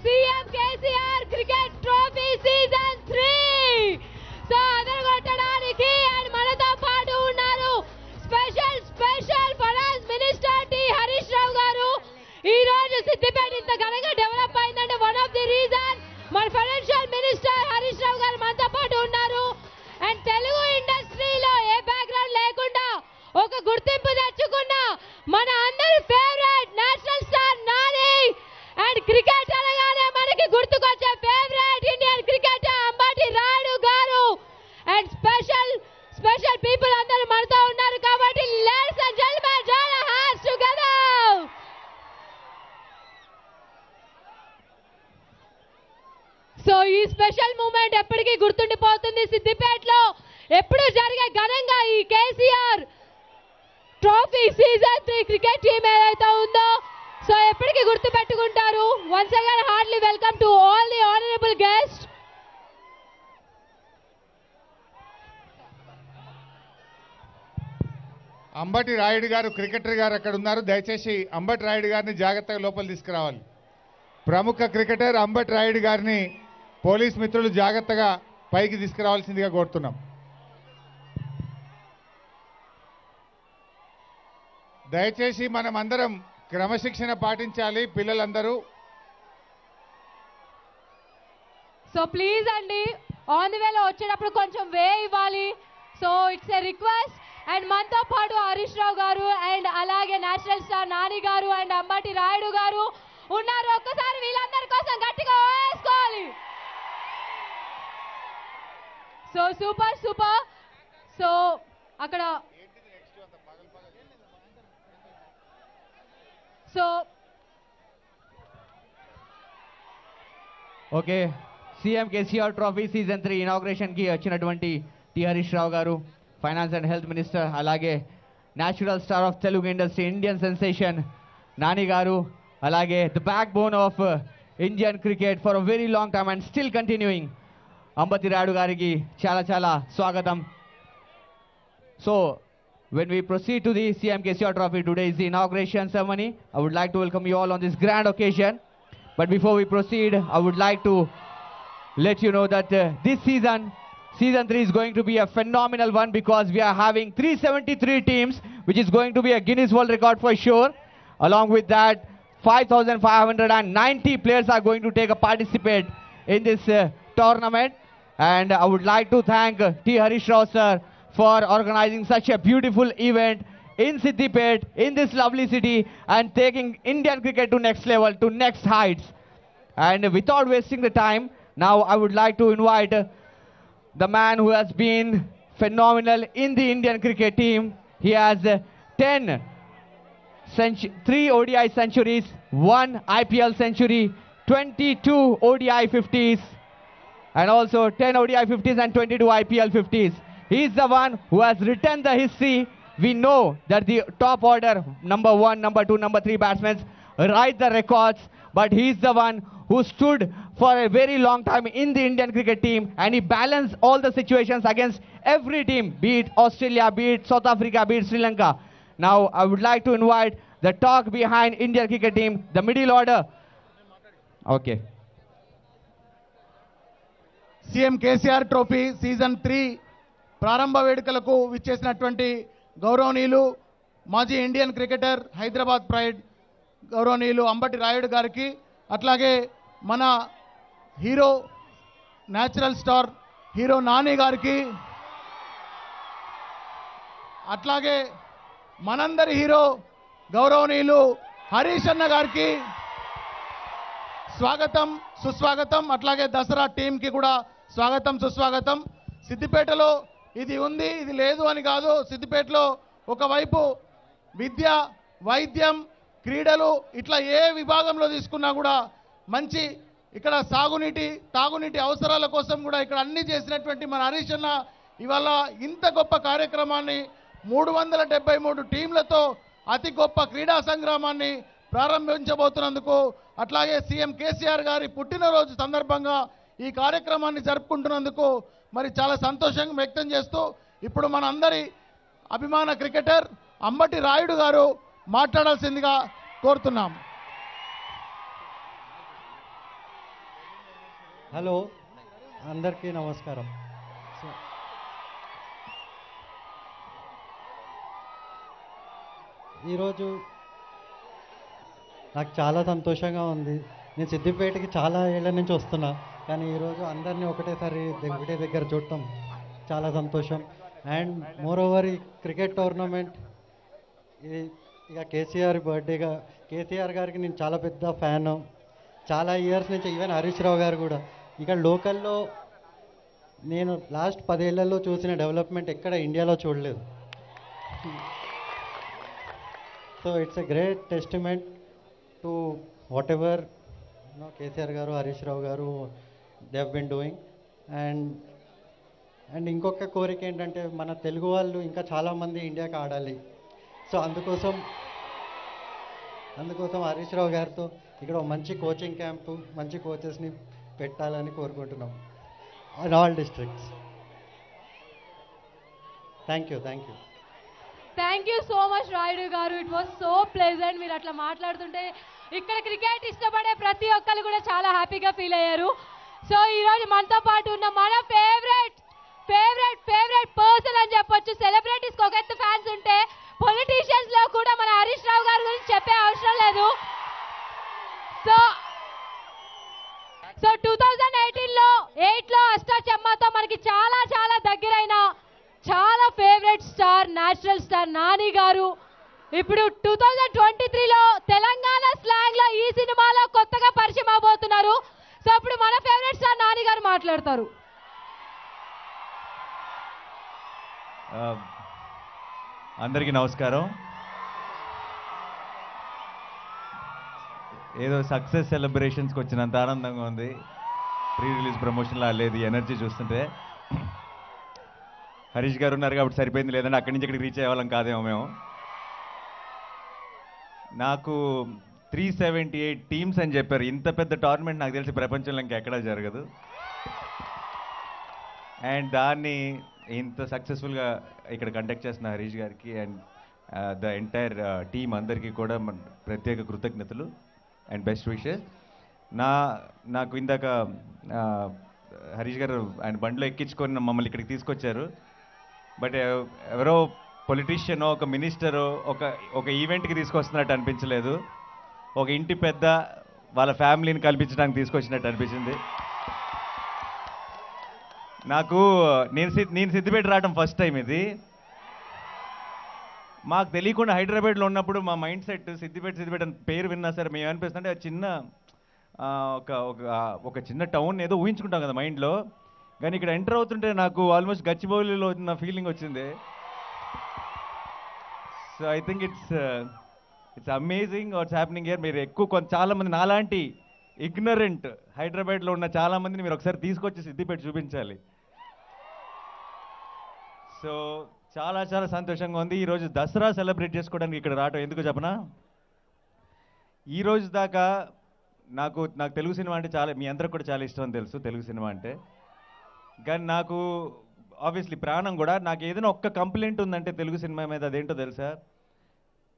CM KCR cricket trophy season 3. So అదరగొట్టడానికి and మనతో పాటు ఉన్నారు special finance minister T Harish Rao garu. ఈ రోజు సిద్దిపేట ఇంత ఘనంగా డెవలప్ అయిందంటే వన్ ఆఫ్ ది రీజన్ మన ఫైనాన్షియల్ మినిస్టర్ హరీష్ రావు గారు మనతో పాటు ఉన్నారు. అండ్ తెలుగు ఇండస్ట్రీలో ఏ బ్యాక్గ్రౌండ్ లేకుండా ఒక గుర్తింపు తెచ్చుకున్న మన అందరి favourite national star Nani. And cricket అనగానే మనకి గుర్తుకొచ్చే favourite Indian cricketer Ambati Rayudu garu. And special people అందరూ మనతో ఉన్నారు కాబట్టి ladies and gentlemen join our hands together. So ఈ స్పెషల్ మూమెంట్ ఎప్పటికీ గుర్తుండిపోతుంది. సిద్దిపేటలో ఎప్పుడు జరిగే ఘనంగా ఈ KCR trophy season 3 cricket team ఏదైతే ఉందో సో ఎప్పటికీ గుర్తు పెట్టుకుంటారు. Once again heartly welcome to all the honourable guest. Ambati Rayudu garu cricketer గారు అక్కడ ఉన్నారు. దయచేసి అంబటి రాయుడు గారిని జాగ్రత్తగా లోపల తీసుకురావాలి. ప్రముఖ క్రికెటర్ అంబటి రాయుడు గారిని పోలీస్ మిత్రులు జాగ్రత్తగా పైకి తీసుకురావాల్సిందిగా కోరుతున్నాం. దయచేసి మనం అందరం క్రమశిక్షణ పాటించాలి పిల్లలందరూ. సో ప్లీజ్ అండి ఆన్ ది వేలో వచ్చేటప్పుడు కొంచెం వే ఇవ్వాలి. So it's a request. And మనతో పాటు హరీష్ రావు గారు అండ్ అలాగే నేషనల్ స్టార్ నాని గారు అండ్ అంబటి రాయుడు గారు ఉన్నారు. ఒక్కసారి వీళ్ళందరి కోసం గట్టిగా వేసుకోవాలి. So super. సో అక్కడ so okay, CM KCR trophy season 3 inauguration కి వచ్చినటువంటి టి హరీష్ రావు గారు, ఫైనాన్స్ అండ్ హెల్త్ మినిస్టర్, అలాగే natural star of Telugu industry, Indian sensation Nani గారు, అలాగే the back bone of Indian cricket for a very long time and still continuing Ambati Rayudu గారికి చాలా స్వాగతం. So when we proceed to the CM KCR Trophy, today is the inauguration ceremony. I would like to welcome you all on this grand occasion. But before we proceed, I would like to let you know that this season 3 is going to be a phenomenal one because we are having 373 teams, which is going to be a Guinness World Record for sure. Along with that, 5,590 players are going to take a participate in this tournament. And I would like to thank T. Harish Rao sir for organizing such a beautiful event in Siddipet, in this lovely city, and taking Indian cricket to next level, to next heights. And without wasting the time, now I would like to invite the man who has been phenomenal in the Indian cricket team. He has 3 ODI centuries, 1 IPL century, 22 ODI 50s, and also 10 ODI 50s and 22 IPL 50s. He is the one who has written the history. We know that the top order, number 1, number 2, number 3 batsmen write the records, but he is the one who stood for a very long time in the Indian cricket team, and he balanced all the situations against every team, be it Australia, be it South Africa, be it Sri Lanka. Now I would like to invite the talk behind Indian cricket team, the middle order. Okay. CM KCR trophy season 3 ప్రారంభ వేడుకలకు విచ్చేసినటువంటి గౌరవనీయులు మాజీ Indian cricketer, Hyderabad pride గౌరవనీయులు అంబటి రాయుడు గారికి, అట్లాగే మన hero natural star hero Nani గారికి, అట్లాగే మనందరి హీరో గౌరవనీయులు హరీష్ అన్న గారికి స్వాగతం సుస్వాగతం. అట్లాగే దసరా టీంకి కూడా స్వాగతం సుస్వాగతం. సిద్దిపేటలో ఇది ఉంది ఇది లేదు అని కాదు. సిద్దిపేటలో ఒకవైపు విద్య, వైద్యం, క్రీడలు ఇట్లా ఏ విభాగంలో తీసుకున్నా కూడా మంచి ఇక్కడ తాగునీటి అవసరాల కోసం కూడా ఇక్కడ అన్ని చేసినటువంటి మన హరీష్ అన్న ఇవాళ ఇంత గొప్ప కార్యక్రమాన్ని 373 టీంలతో అతి గొప్ప క్రీడా సంగ్రామాన్ని ప్రారంభించబోతున్నందుకు, అట్లాగే సీఎం కేసీఆర్ గారి పుట్టినరోజు సందర్భంగా ఈ కార్యక్రమాన్ని జరుపుకుంటున్నందుకు మరి చాలా సంతోషంగా వ్యక్తం చేస్తూ ఇప్పుడు మన అందరి అభిమాన క్రికెటర్ అంబటి రాయుడు గారు మాట్లాడాల్సిందిగా కోరుతున్నాం. హలో, అందరికీ నమస్కారం. సో, ఈరోజు నాకు చాలా సంతోషంగా ఉంది. నేను సిద్దిపేటకి చాలా ఏళ్ళ నుంచి వస్తున్నా, కానీ ఈరోజు అందరినీ ఒకటేసారి ఒకటే దగ్గర చూడటం చాలా సంతోషం. అండ్ మోర్ ఓవర్, ఈ క్రికెట్ టోర్నమెంట్ ఇది ఇక కేసీఆర్ గారికి నేను చాలా పెద్ద ఫ్యాను. చాలా ఇయర్స్ నుంచి, ఈవెన్ హరీష్ రావు గారు కూడా. ఇక లోకల్లో నేను లాస్ట్ 10 ఏళ్లలో చూసిన డెవలప్మెంట్ ఎక్కడ ఇండియాలో చూడలేదు. So it's a great testament to what ever KCR గారు, హరీష్ రావు గారు they have been doing. And ఇంకొక కోరిక ఏంటంటే, మన తెలుగు వాళ్ళు ఇంకా చాలామంది ఇండియాకి ఆడాలి. సో అందుకోసం హరీష్ రావు గారితో ఇక్కడ మంచి కోచింగ్ క్యాంపు, మంచి కోచెస్ని పెట్టాలని కోరుకుంటున్నాం in all districts. Thank you. Thank you so much Rayudu garu. It was so pleasant. మీరు అట్లా మాట్లాడుతుంటే ఇక్కడ క్రికెట్ ఇష్టపడే ప్రతి ఒక్కరు కూడా చాలా హ్యాపీగా ఫీల్ అయ్యారు. సో ఈ రోజు మనతో పాటు ఉన్న మన ఫేవరెట్ పర్సన్ అని చెప్పొచ్చు. సెలబ్రిటీస్ ఒక ఎత్తు ఫ్యాన్స్ ఉంటే, పొలిటీషియన్స్ లో కూడా మన హరీష్ రావు గారి గురించి చెప్పే అవసరం లేదు. సో 2018లో అష్టాచెమ్మతో మనకి చాలా చాలా దగ్గరైన, చాలా favourite star, natural star Nani గారు ఇప్పుడు 2023లో తెలంగాణ స్లాంగ్ లో ఈ సినిమాలో కొత్తగా పరిచయం అవబోతున్నారు. సో ఇప్పుడు మన ఫేవరెట్ స్టార్ నాని గారు మాట్లాడతారు. అందరికీ నమస్కారం. ఏదో సక్సెస్ సెలబ్రేషన్స్కి వచ్చినంత ఆనందంగా ఉంది. ప్రీ రిలీజ్ ప్రమోషన్లా లేదు ఎనర్జీ చూస్తుంటే. హరీష్ గారు ఉన్నారు కాబట్టి సరిపోయింది, లేదంటే అక్కడి నుంచి ఇక్కడికి రీచ్ అయ్యేవాళ్ళం కాదేమో మేము. నాకు 378 టీమ్స్ అని చెప్పారు. ఇంత పెద్ద టోర్నమెంట్ నాకు తెలిసి ప్రపంచంలో ఇంకెక్కడా జరగదు. అండ్ దాన్ని ఇంత సక్సెస్ఫుల్గా ఇక్కడ కండక్ట్ చేస్తున్న హరీష్ గారికి అండ్ ద ఎంటైర్ టీమ్ అందరికీ కూడా ప్రత్యేక కృతజ్ఞతలు అండ్ బెస్ట్ విషెస్. నాకు ఇందాక హరీష్ గారు ఆయన బండిలో ఎక్కించుకొని మమ్మల్ని ఇక్కడికి తీసుకొచ్చారు. బట్ ఎవరో పొలిటీషియనో, ఒక మినిస్టరో ఒక ఈవెంట్కి తీసుకొస్తున్నట్టు అనిపించలేదు. ఒక ఇంటి పెద్ద వాళ్ళ ఫ్యామిలీని కల్పించడానికి తీసుకొచ్చినట్టు అనిపించింది నాకు. నేను సిద్దిపేట రావడం ఫస్ట్ టైం ఇది. మాకు తెలియకుండా హైదరాబాద్లో ఉన్నప్పుడు మా మైండ్ సెట్ సిద్దిపేట అని పేరు విన్నా సరే మేము అనిపిస్తుంటే చిన్న ఒక చిన్న టౌన్ ఏదో ఊహించుకుంటాం కదా మైండ్లో. కానీ ఇక్కడ ఎంటర్ అవుతుంటే నాకు ఆల్మోస్ట్ గచ్చిబౌలిలో ఉన్న ఫీలింగ్ వచ్చింది. So I think it's amazing what's happening here. మీరు చాలామంది నాలాంటి ఇగ్నరెంట్ హైదరాబాద్లో ఉన్న చాలామందిని మీరు ఒకసారి తీసుకొచ్చి సిద్దిపేట చూపించాలి. సో చాలా చాలా సంతోషంగా ఉంది. ఈరోజు దసరా సెలబ్రేట్ చేసుకోవడానికి ఇక్కడ రావటం ఎందుకు చెప్పనా, ఈరోజు దాకా నాకు తెలుగు సినిమా అంటే చాలా, మీ అందరికి కూడా చాలా ఇష్టం అని తెలుసు తెలుగు సినిమా అంటే. కానీ నాకు ఆబ్వియస్లీ ప్రాణం కూడా. నాకు ఏదైనా ఒక్క కంప్లైంట్ ఉందంటే తెలుగు సినిమా మీద, అదేంటో తెలుసా,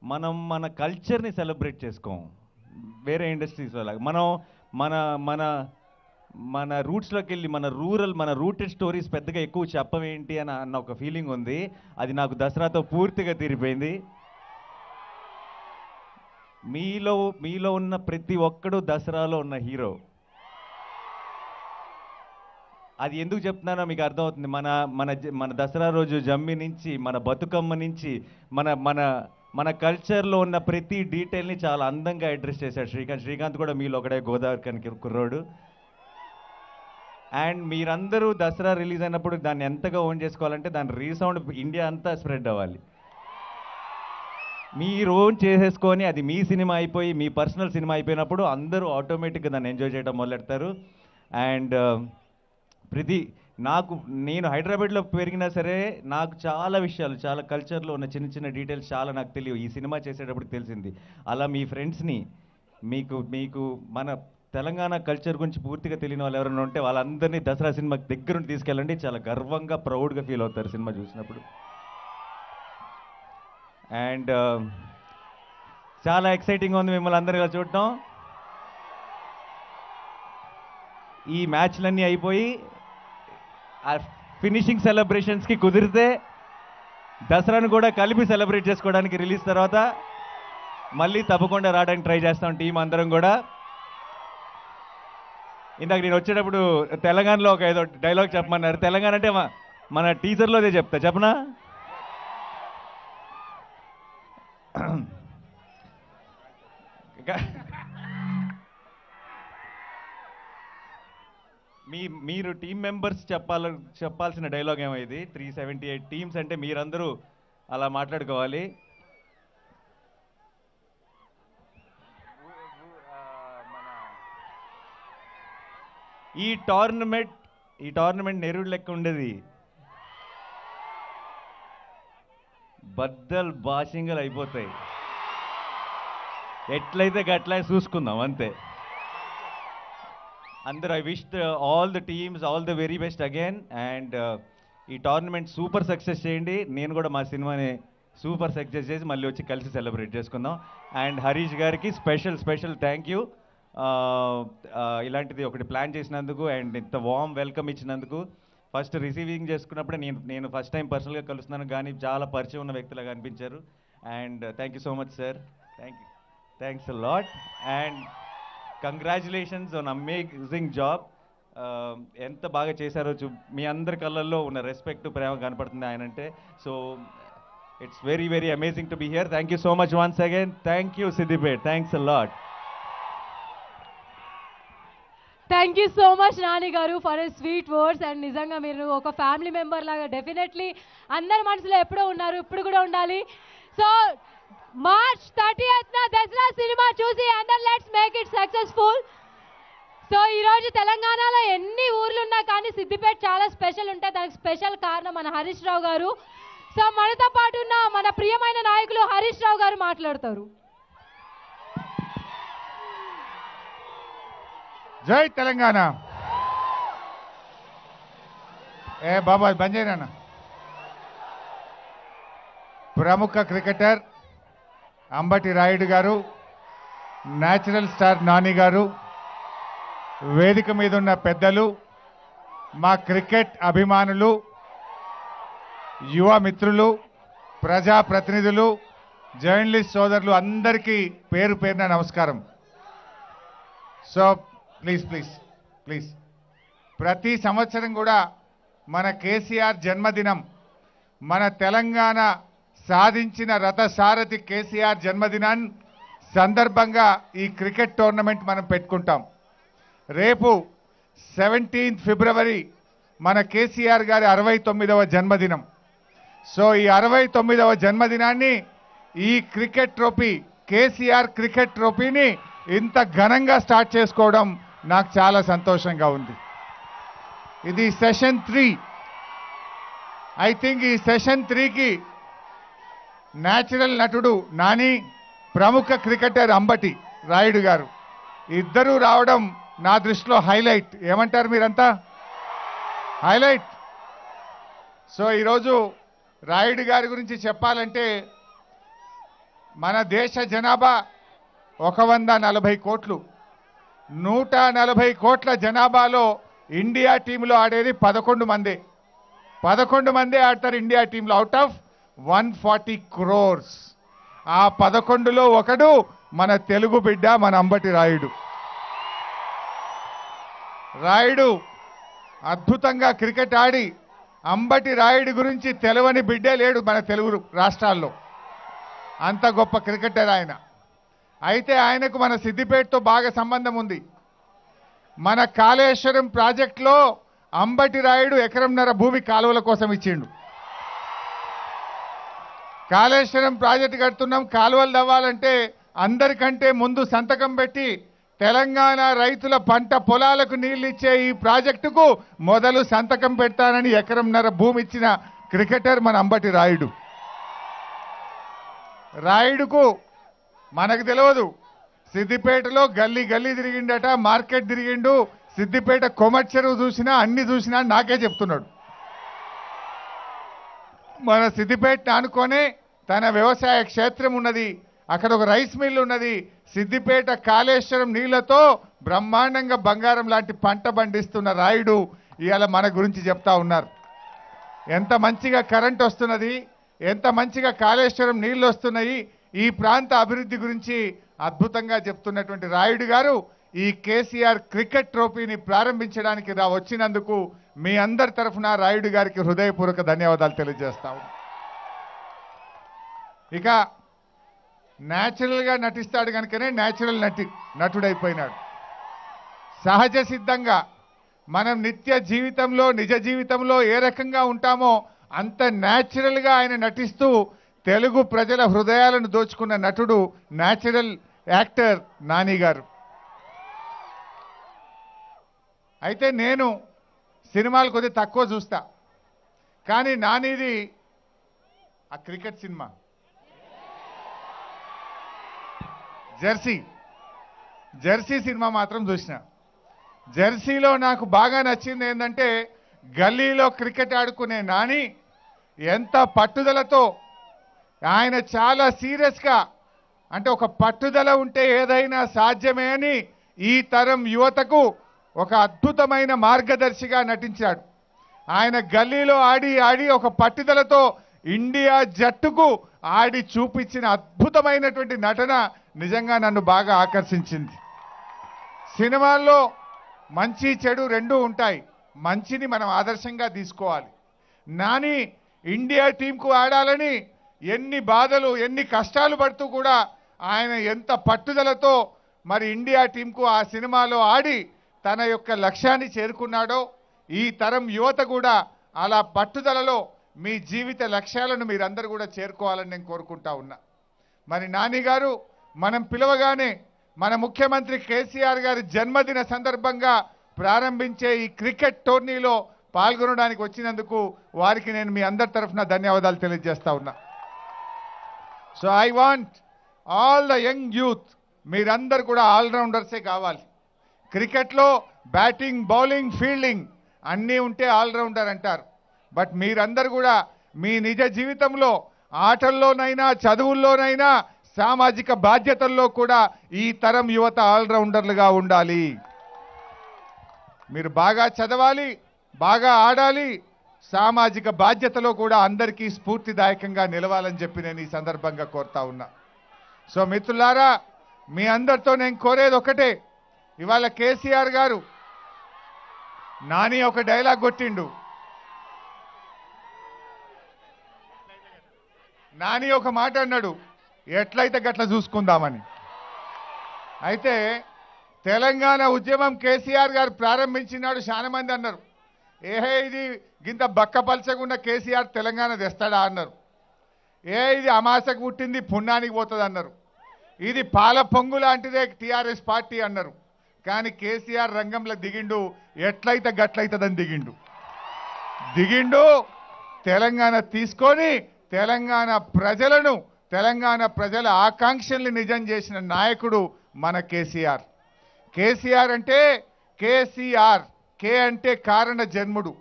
మనం మన కల్చర్ని సెలబ్రేట్ చేసుకోం వేరే ఇండస్ట్రీస్ లాగా. మనం మన రూట్స్లోకి వెళ్ళి మన రూటెడ్ స్టోరీస్ పెద్దగా ఎక్కువ చెప్పవేంటి అన్న ఒక ఫీలింగ్ ఉంది. అది నాకు దసరాతో పూర్తిగా తీరిపోయింది. మీలో ఉన్న ప్రతి ఒక్కడు దసరాలో ఉన్న హీరో. అది ఎందుకు చెప్తున్నానో మీకు అర్థమవుతుంది. మన దసరా రోజు జమ్మి నుంచి, మన బతుకమ్మ నుంచి, మన కల్చర్లో ఉన్న ప్రతి డీటెయిల్ని చాలా అందంగా అడ్రస్ చేశాడు శ్రీకాంత్ కూడా మీలో ఒకడే గోదావరి కనికి కుర్రోడు. అండ్ మీరందరూ దసరా రిలీజ్ అయినప్పుడు దాన్ని ఎంతగా ఓన్ చేసుకోవాలంటే దాని రీసౌండ్ ఇండియా అంతా స్ప్రెడ్ అవ్వాలి. మీరు ఓన్ చేసేసుకొని అది మీ సినిమా అయిపోయి, మీ పర్సనల్ సినిమా అయిపోయినప్పుడు అందరూ ఆటోమేటిక్గా దాన్ని ఎంజాయ్ చేయడం మొదలెడతారు. అండ్ నేను హైదరాబాద్లో పెరిగినా సరే నాకు చాలా విషయాలు, చాలా కల్చర్లో ఉన్న చిన్న చిన్న డీటెయిల్స్ చాలా నాకు తెలియవు. ఈ సినిమా చేసేటప్పుడు తెలిసింది. అలా మీ ఫ్రెండ్స్ని, మీకు మన తెలంగాణ కల్చర్ గురించి పూర్తిగా తెలియని వాళ్ళు ఎవరైనా ఉంటే వాళ్ళందరినీ దసరా సినిమా దగ్గరుండి తీసుకెళ్ళండి. చాలా గర్వంగా, ప్రౌడ్గా ఫీల్ అవుతారు సినిమా చూసినప్పుడు. అండ్ చాలా ఎక్సైటింగ్గా ఉంది మిమ్మల్ని అందరూ ఇలా చూడటం. ఈ మ్యాచ్లన్నీ అయిపోయి ఆ ఫినిషింగ్ సెలబ్రేషన్స్కి కుదిరితే దసరాను కూడా కలిపి సెలబ్రేట్ చేసుకోవడానికి రిలీజ్ తర్వాత మళ్ళీ తప్పకుండా రావడానికి ట్రై చేస్తాం టీం అందరం కూడా. ఇందాక నేను వచ్చేటప్పుడు తెలంగాణలో ఒక ఏదో డైలాగ్ చెప్పమన్నారు. తెలంగాణ అంటే మన టీజర్లోదే చెప్తా, చెప్పనా? మీరు టీం మెంబర్స్ చెప్పాల్సిన డైలాగ్ ఏమో ఇది. 378 టీమ్స్ అంటే మీరందరూ అలా మాట్లాడుకోవాలి. ఈ టోర్నమెంట్ నెరుడు లెక్క ఉండేది, బద్దలు బాషింగలు అయిపోతాయి. ఎట్లయితే గట్లా చూసుకుందాం అంతే. అందరూ I wish all the teams all the very best again. And ఈ టోర్నమెంట్ సూపర్ సక్సెస్ చేయండి. నేను కూడా మా సినిమాని సూపర్ సక్సెస్ చేసి మళ్ళీ వచ్చి కలిసి సెలబ్రేట్ చేసుకుందాం. అండ్ హరీష్ గారికి స్పెషల్ థ్యాంక్ యూ. ఇలాంటిది ఒకటి ప్లాన్ చేసినందుకు అండ్ ఇంత వార్మ్ వెల్కమ్ ఇచ్చినందుకు. ఫస్ట్ రిసీవింగ్ చేసుకున్నప్పుడే నేను ఫస్ట్ టైం పర్సనల్గా కలుస్తున్నాను, కానీ చాలా పరిచయం ఉన్న వ్యక్తులుగా అనిపించారు. And thank you so much sir, thanks a lot. And congratulations on amazing job. ఎంత బాగా చేశారో మీ అందరి కళ్ళల్లో ఉన్న రెస్పెక్ట్ ప్రేమ కనపడుతుంది ఆయన అంటే. So it's very very amazing to be here. Thank you so much once again. Thank you Siddipet, thanks a lot. Thank you so much Nani గారు ఫర్ స్వీట్ వర్డ్స్. అండ్ నిజంగా మీరు ఒక ఫ్యామిలీ మెంబర్ లాగా డెఫినెట్లీ అందరి మనసులో ఎప్పుడో ఉన్నారు, ఇప్పుడు కూడా ఉండాలి. So March 30th Dasara cinema చూసి అందరు let's make it successful. So ఈరోజు తెలంగాణలో ఎన్ని ఊర్లు ఉన్నా కానీ సిద్దిపేట చాలా స్పెషల్ ఉంటాయి. దానికి స్పెషల్ కారణం మన హరీష్ రావు గారు. సో మనతో పాటు ఉన్న మన ప్రియమైన నాయకులు హరీష్ రావు గారు మాట్లాడతారు. జై తెలంగాణ. ఏ బాబా బంజేనా. ప్రముఖ క్రికెటర్ అంబటి రాయుడు గారు, న్యాచురల్ స్టార్ నాని గారు, వేదిక మీద ఉన్న పెద్దలు, మా క్రికెట్ అభిమానులు, యువ మిత్రులు, ప్రజాప్రతినిధులు, జర్నలిస్ట్ సోదరులు అందరికీ పేరు పేరున నమస్కారం. సో ప్లీజ్ ప్రతి సంవత్సరం కూడా మన కేసీఆర్ జన్మదినం, మన తెలంగాణ సాధించిన రథసారథి కేసీఆర్ జన్మదినాన్ని సందర్భంగా ఈ క్రికెట్ టోర్నమెంట్ మనం పెట్టుకుంటాం. రేపు 17 ఫిబ్రవరి మన కేసీఆర్ గారి 69వ జన్మదినం. సో ఈ 69వ జన్మదినాన్ని ఈ క్రికెట్ ట్రోఫీ, కేసీఆర్ క్రికెట్ ట్రోఫీని ఇంత ఘనంగా స్టార్ట్ చేసుకోవడం నాకు చాలా సంతోషంగా ఉంది. ఇది సెషన్ 3. ఐ థింక్ ఈ సెషన్ 3కి న్యాచురల్ నటుడు నాని, ప్రముఖ క్రికెటర్ అంబటి రాయుడు గారు ఇద్దరూ రావడం నా దృష్టిలో హైలైట్. ఏమంటారు మీరంతా? హైలైట్. సో ఈరోజు రాయుడు గారి గురించి చెప్పాలంటే మన దేశ జనాభా 140 కోట్లు. 140 కోట్ల జనాభాలో ఇండియా టీంలో ఆడేది 11 మందే. 11 మందే ఆడతారు ఇండియా టీంలో అవుట్ ఆఫ్ 140 crores. ఆ 11లో ఒకడు మన తెలుగు బిడ్డ, మన అంబటి రాయుడు. రాయుడు అద్భుతంగా క్రికెట్ ఆడి, అంబటి రాయుడు గురించి తెలవని బిడ్డే లేడు మన తెలుగు రాష్ట్రాల్లో. అంత గొప్ప క్రికెటర్ ఆయన. అయితే ఆయనకు మన సిద్దిపేటతో బాగా సంబంధం ఉంది. మన కాళేశ్వరం ప్రాజెక్టులో అంబటి రాయుడు 1.5 ఎకరం భూమి కాలువల కోసం ఇచ్చిండు. కాళేశ్వరం ప్రాజెక్టు కడుతున్నాం, కాలువలు తవ్వాలంటే అందరికంటే ముందు సంతకం పెట్టి తెలంగాణ రైతుల పంట పొలాలకు నీళ్లు ఇచ్చే ఈ ప్రాజెక్టుకు మొదలు సంతకం పెడతానని 1.5 ఎకరం భూమి ఇచ్చిన క్రికెటర్ మన అంబటి రాయుడు. రాయుడుకు మనకు తెలియదు, సిద్దిపేటలో గల్లీ గల్లీ తిరిగిండట, మార్కెట్ తిరిగిండు, సిద్దిపేట కొమట్ చెరువు చూసినా అన్ని చూసినా నాకే చెప్తున్నాడు. మన సిద్దిపేట ఆనుకొనే తన వ్యవసాయ క్షేత్రం ఉన్నది, అక్కడ ఒక రైస్ మిల్ ఉన్నది, సిద్దిపేట కాళేశ్వరం నీళ్లతో బ్రహ్మాండంగా బంగారం లాంటి పంట పండిస్తున్న రాయుడు ఇవాళ మన గురించి చెప్తా ఉన్నారు. ఎంత మంచిగా కరెంట్ వస్తున్నది, ఎంత మంచిగా కాళేశ్వరం నీళ్లు వస్తున్నాయి, ఈ ప్రాంత అభివృద్ధి గురించి అద్భుతంగా చెప్తున్నటువంటి రాయుడు గారు ఈ కేసీఆర్ క్రికెట్ ట్రోఫీని ప్రారంభించడానికి వచ్చినందుకు మీ అందరి తరఫున రాయుడు గారికి హృదయపూర్వక ధన్యవాదాలు తెలియజేస్తాము. ఇక న్యాచురల్గా నటిస్తాడు కనుకనే న్యాచురల్ నటుడైపోయినాడు. సహజ సిద్ధంగా మనం నిత్య జీవితంలో నిజ జీవితంలో ఏ రకంగా ఉంటామో అంత న్యాచురల్గా ఆయన నటిస్తూ తెలుగు ప్రజల హృదయాలను దోచుకున్న నటుడు న్యాచురల్ యాక్టర్ నాని గారు. అయితే నేను సినిమాలు కొద్దిగా తక్కువ చూస్తా, కానీ నానిది ఆ క్రికెట్ సినిమా జెర్సీ సినిమా మాత్రం చూసిన. జెర్సీలో నాకు బాగా నచ్చింది ఏంటంటే గల్లీలో క్రికెట్ ఆడుకునే నాని ఎంత పట్టుదలతో, ఆయన చాలా సీరియస్గా, అంటే ఒక పట్టుదల ఉంటే ఏదైనా సాధ్యమే అని ఈ తరం యువతకు ఒక అద్భుతమైన మార్గదర్శిగా నటించాడు. ఆయన గల్లీలో ఆడి ఒక పట్టుదలతో ఇండియా జట్టుకు ఆడి చూపించిన అద్భుతమైనటువంటి నటన నిజంగా నన్ను బాగా ఆకర్షించింది. సినిమాల్లో మంచి చెడు రెండూ ఉంటాయి, మంచిని మనం ఆదర్శంగా తీసుకోవాలి. నాని ఇండియా టీంకు ఆడాలని ఎన్ని బాధలు ఎన్ని కష్టాలు పడుతూ కూడా ఆయన ఎంత పట్టుదలతో మరి ఇండియా టీంకు ఆ సినిమాలో ఆడి తన యొక్క లక్ష్యాన్ని చేరుకున్నాడో ఈ తరం యువత కూడా అలా పట్టుదలలో మీ జీవిత లక్ష్యాలను మీరందరూ కూడా చేరుకోవాలని నేను కోరుకుంటా ఉన్నా. మరి నాని గారు మనం పిలవగానే మన ముఖ్యమంత్రి కేసీఆర్ గారి జన్మదిన సందర్భంగా ప్రారంభించే ఈ క్రికెట్ టోర్నీలో పాల్గొనడానికి వచ్చినందుకు వారికి నేను మీ అందరి తరఫున ధన్యవాదాలు తెలియజేస్తా ఉన్నా. So I want all the young youth, మీరందరూ కూడా ఆల్రౌండర్సే కావాలి. క్రికెట్లో బ్యాటింగ్ బౌలింగ్ ఫీల్డింగ్ అన్నీ ఉంటే ఆల్రౌండర్ అంటారు. బట్ మీరందరూ కూడా మీ నిజ జీవితంలో ఆటల్లోనైనా చదువుల్లోనైనా సామాజిక బాధ్యతల్లో కూడా ఈ తరం యువత ఆల్రౌండర్లుగా ఉండాలి. మీరు బాగా చదవాలి, బాగా ఆడాలి, సామాజిక బాధ్యతలో కూడా అందరికీ స్ఫూర్తిదాయకంగా నిలవాలని చెప్పి నేను ఈ సందర్భంగా కోరుతా ఉన్నా. సో మిత్రులారా, మీ అందరితో నేను కోరేది ఒకటే. ఇవాళ కేసీఆర్ గారు నాని ఒక డైలాగ్ కొట్టిండు. నాని ఒక మాట అన్నాడు, ఎట్లయితే గట్ల చూసుకుందామని. అయితే తెలంగాణ ఉద్యమం కేసీఆర్ గారు ప్రారంభించినాడు. చాలా మంది అన్నారు, ఏహే ఇది గింత బక్కపలచగున్న కేసీఆర్ తెలంగాణ తెస్తాడా అన్నారు. ఇది అమాసకు పుట్టింది పుణ్యానికి పోతుంది అన్నారు. ఇది పాల పొంగు లాంటిదే టీఆర్ఎస్ పార్టీ అన్నారు. కానీ కేసీఆర్ రంగంలో దిగిండు, ఎట్లయితే గట్లయితుందని దిగిండు. తెలంగాణ తీసుకొని తెలంగాణ ప్రజలను, తెలంగాణ ప్రజల ఆకాంక్షల్ని నిజం చేసిన నాయకుడు మన కేసీఆర్. కేసీఆర్ అంటే కేసీఆర్, కే అంటే కారణ జన్ముడు,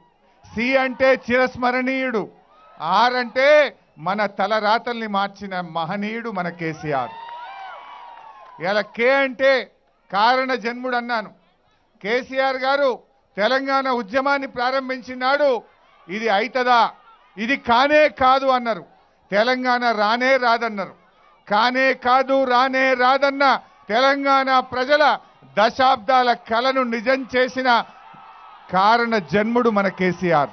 సి అంటే చిరస్మరణీయుడు, ఆర్ అంటే మన తలరాతల్ని మార్చిన మహనీయుడు మన కేసీఆర్. ఇలా కే అంటే కారణ జన్ముడు అన్నాను. కేసీఆర్ గారు తెలంగాణ ఉద్యమాన్ని ప్రారంభించినాడు. ఇది అయితదా, ఇది కానే కాదు అన్నారు. తెలంగాణ రానే రాదన్నారు. కానే కాదు రానే రాదన్న తెలంగాణ ప్రజల దశాబ్దాల కలను నిజం చేసిన కారణ జన్ముడు మన కేసీఆర్.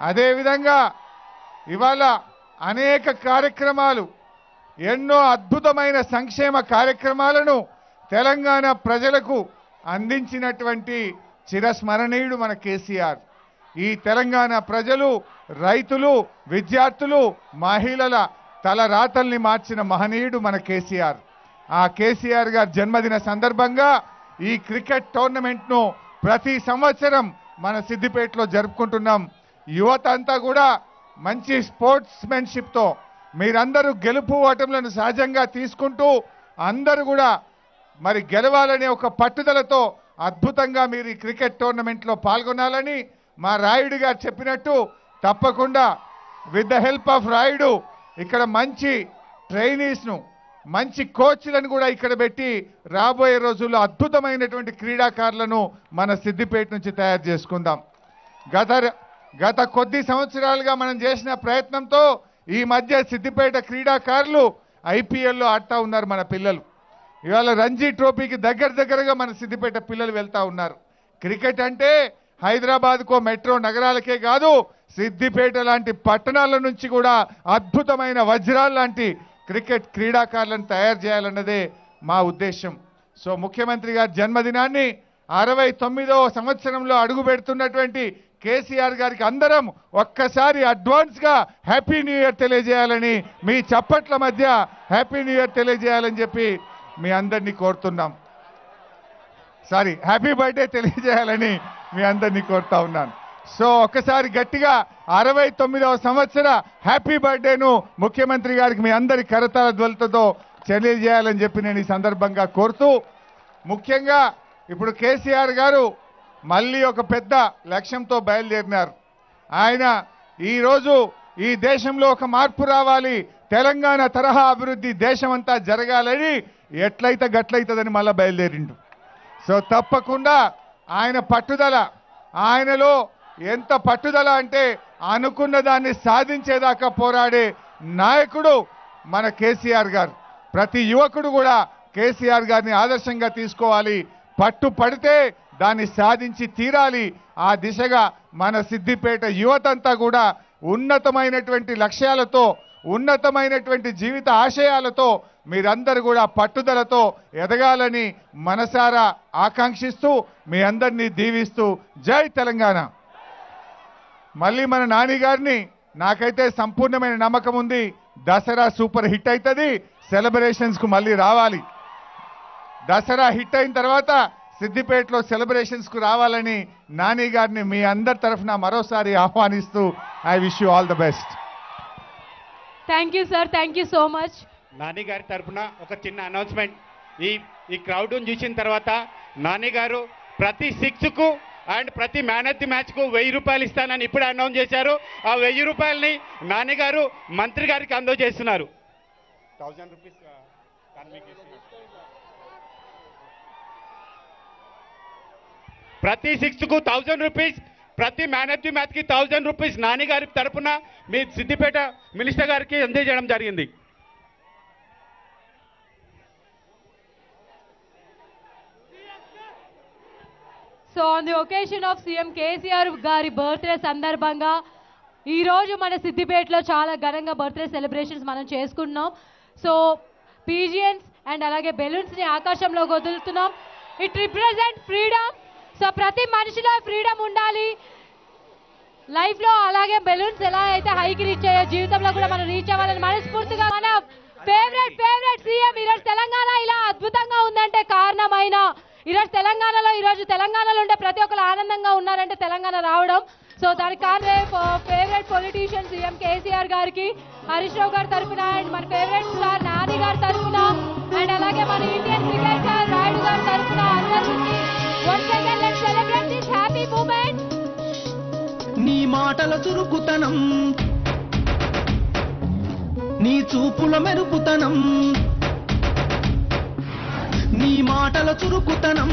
అదేవిధంగా ఇవాళ అనేక కార్యక్రమాలు, ఎన్నో అద్భుతమైన సంక్షేమ కార్యక్రమాలను తెలంగాణ ప్రజలకు అందించినటువంటి చిరస్మరణీయుడు మన కేసీఆర్. ఈ తెలంగాణ ప్రజలు, రైతులు, విద్యార్థులు, మహిళల తలరాతల్ని మార్చిన మహనీయుడు మన కేసీఆర్. ఆ కేసీఆర్ గారి జన్మదిన సందర్భంగా ఈ క్రికెట్ టోర్నమెంట్ను ప్రతి సంవత్సరం మన సిద్దిపేటలో జరుపుకుంటున్నాం. యువత అంతా కూడా మంచి స్పోర్ట్స్మెన్షిప్తో మీరందరూ గెలుపు ఓటములను సహజంగా తీసుకుంటూ అందరూ కూడా మరి గెలవాలనే ఒక పట్టుదలతో అద్భుతంగా మీరు ఈ క్రికెట్ టోర్నమెంట్లో పాల్గొనాలని మా రాయుడు గారు చెప్పినట్టు తప్పకుండా with the help of Rayudu ఇక్కడ మంచి ట్రైనీస్ను, మంచి కోచ్లను కూడా ఇక్కడ పెట్టి రాబోయే రోజుల్లో అద్భుతమైనటువంటి క్రీడాకారులను మన సిద్దిపేట నుంచి తయారు చేసుకుందాం. గత కొద్ది సంవత్సరాలుగా మనం చేసిన ప్రయత్నంతో ఈ మధ్య సిద్దిపేట క్రీడాకారులు ఐపీఎల్లో ఆడుతూ ఉన్నారు. మన పిల్లలు ఇవాళ రంజీ ట్రోఫీకి దగ్గరగా మన సిద్దిపేట పిల్లలు వెళ్తా ఉన్నారు. క్రికెట్ అంటే హైదరాబాద్కో మెట్రో నగరాలకే కాదు, సిద్దిపేట లాంటి పట్టణాల నుంచి కూడా అద్భుతమైన వజ్రాల లాంటి క్రికెట్ క్రీడాకారులను తయారు చేయాలన్నదే మా ఉద్దేశం. సో ముఖ్యమంత్రి గారి జన్మదినాన్ని 69వ సంవత్సరంలో అడుగు పెడుతున్నటువంటి కేసీఆర్ గారికి అందరం ఒక్కసారి అడ్వాన్స్గా హ్యాపీ న్యూ ఇయర్ తెలియజేయాలని, మీ చప్పట్ల మధ్య హ్యాపీ న్యూ ఇయర్ తెలియజేయాలని చెప్పి మీ అందరినీ కోరుతున్నాం. హ్యాపీ బర్త్డే తెలియజేయాలని మీ అందరినీ కోరుతా ఉన్నాను. సో ఒక్కసారి గట్టిగా 69వ సంవత్సర హ్యాపీ బర్త్డేను ముఖ్యమంత్రి గారికి మీ అందరి కరతాళ ధ్వనులతో తెలియజేయాలని చెప్పి నేను ఈ సందర్భంగా కోరుతూ, ముఖ్యంగా ఇప్పుడు కేసీఆర్ గారు మళ్ళీ ఒక పెద్ద లక్ష్యంతో బయలుదేరినారు. ఆయన ఈరోజు ఈ దేశంలో ఒక మార్పు రావాలి, తెలంగాణ తరహా అభివృద్ధి దేశమంతా జరగాలని ఎట్లయితే గట్లయితుందని మళ్ళీ బయలుదేరిండు. సో తప్పకుండా ఆయన పట్టుదల, ఆయనలో ఎంత పట్టుదల అంటే అనుకున్న దాన్ని సాధించేదాకా పోరాడే నాయకుడు మన కేసీఆర్ గారు. ప్రతి యువకుడు కూడా కేసీఆర్ గారిని ఆదర్శంగా తీసుకోవాలి, పట్టు పడితే దాన్ని సాధించి తీరాలి. ఆ దిశగా మన సిద్దిపేట యువతంతా కూడా ఉన్నతమైనటువంటి లక్ష్యాలతో, ఉన్నతమైనటువంటి జీవిత ఆశయాలతో మీరందరూ కూడా పట్టుదలతో ఎదగాలని మనసారా ఆకాంక్షిస్తూ మీ అందరినీ దీవిస్తూ జై తెలంగాణ. మళ్ళీ మన నాని గారిని నాకైతే సంపూర్ణమైన నమ్మకం ఉంది, దసరా సూపర్ హిట్ అవుతుంది, సెలబ్రేషన్స్కు మళ్ళీ రావాలి. దసరా హిట్ అయిన తర్వాత సిద్దిపేటలో సెలబ్రేషన్స్కు రావాలని నాని గారిని మీ అందరి తరఫున మరోసారి ఆహ్వానిస్తూ I wish you all the best. Thank you sir, thank you so much. Nani గారి తరఫున ఒక చిన్న అనౌన్స్మెంట్. ఈ క్రౌడ్ను చూసిన తర్వాత నాని గారు ప్రతి 6కు అండ్ ప్రతి మ్యాన్ ఆఫ్ ది మ్యాచ్కు 1000 రూపాయలు ఇస్తానని ఇప్పుడే అనౌన్స్ చేశారు. ఆ 1000 రూపాయలని నాని గారు మంత్రి గారికి అందజేస్తున్నారు. 1000 రూపీస్ ప్రతి 6కు 1000 రూపీస్, ప్రతి మ్యాన్ ఆఫ్ ది మ్యాచ్కి 1000 రూపీస్ నాని గారి తరఫున మీ సిద్దిపేట మినిస్టర్ గారికి అందజేయడం జరిగింది. So on the occasion of CM KCR గారి బర్త్డే సందర్భంగా ఈరోజు మన సిద్దిపేటలో చాలా ఘనంగా బర్త్డే సెలబ్రేషన్స్ మనం చేసుకుంటున్నాం. సో పీజియన్స్ అండ్ అలాగే బెలూన్స్ని ఆకాశంలోకి వదులుతున్నాం. It represent freedom. సో ప్రతి మనిషిలో ఫ్రీడమ్ ఉండాలి లైఫ్లో. అలాగే బెలూన్స్ ఎలా అయితే హైకి రీచ్ అయ్యో జీవితంలో కూడా మనం రీచ్ అవ్వాలని మనస్ఫూర్తిగా మన ఫేవరెట్ సీఎం ఈరోజు తెలంగాణ ఇలా అద్భుతంగా ఉందంటే కారణమైన ఈరోజు తెలంగాణలో ఉండే ప్రతి ఒక్కరు ఆనందంగా ఉన్నారంటే తెలంగాణ రావడం. సో దానికి కారణం ఫేవరెట్ పొలిటీషియన్ సీఎం కేసీఆర్ గారికి, హరీష్ రావు గారి తరఫున అండ్ మన ఫేవరెట్ స్టార్ నాని గారి తరఫున అండ్ అలాగే మన ఇండియన్ క్రికెటర్ రాయుడు గారి తరఫున అందరికీ once again let's celebrate this happy moment. నీ మాటల చురుకుతనం, నీ చూపుల మెరుపుతనం, నీ మాటల చురుకుతనం,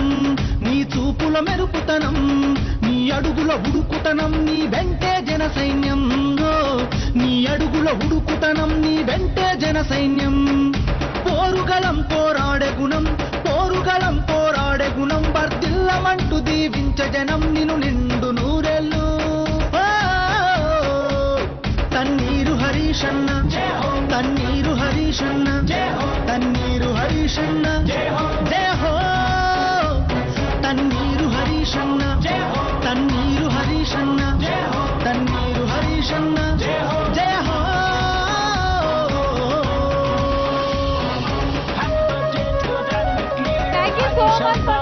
నీ చూపుల మెరుపుతనం, నీ అడుగుల ఉడుకుతనం, నీ వెంటే జన సైన్యం. నీ అడుగుల ఉడుకుతనం, నీ వెంటే జన సైన్యం. పోరుగళం పోరాడే గుణం, పోరుగళం పోరాడే గుణం, వర్ధిల్లమంటూ దీవించ జనం నిన్ను నిండు నూరెళ్ళు. తన్నీరు హరీషన్న, తన్నీరు హరీషన్న, తన్నీరు హరీషన్న, జయ హో. తన్నీరు హరీషన్న, తన్నీరు హరీషన్న, తన్నీరు హరీషన్న, జయ హో. Thank you so much for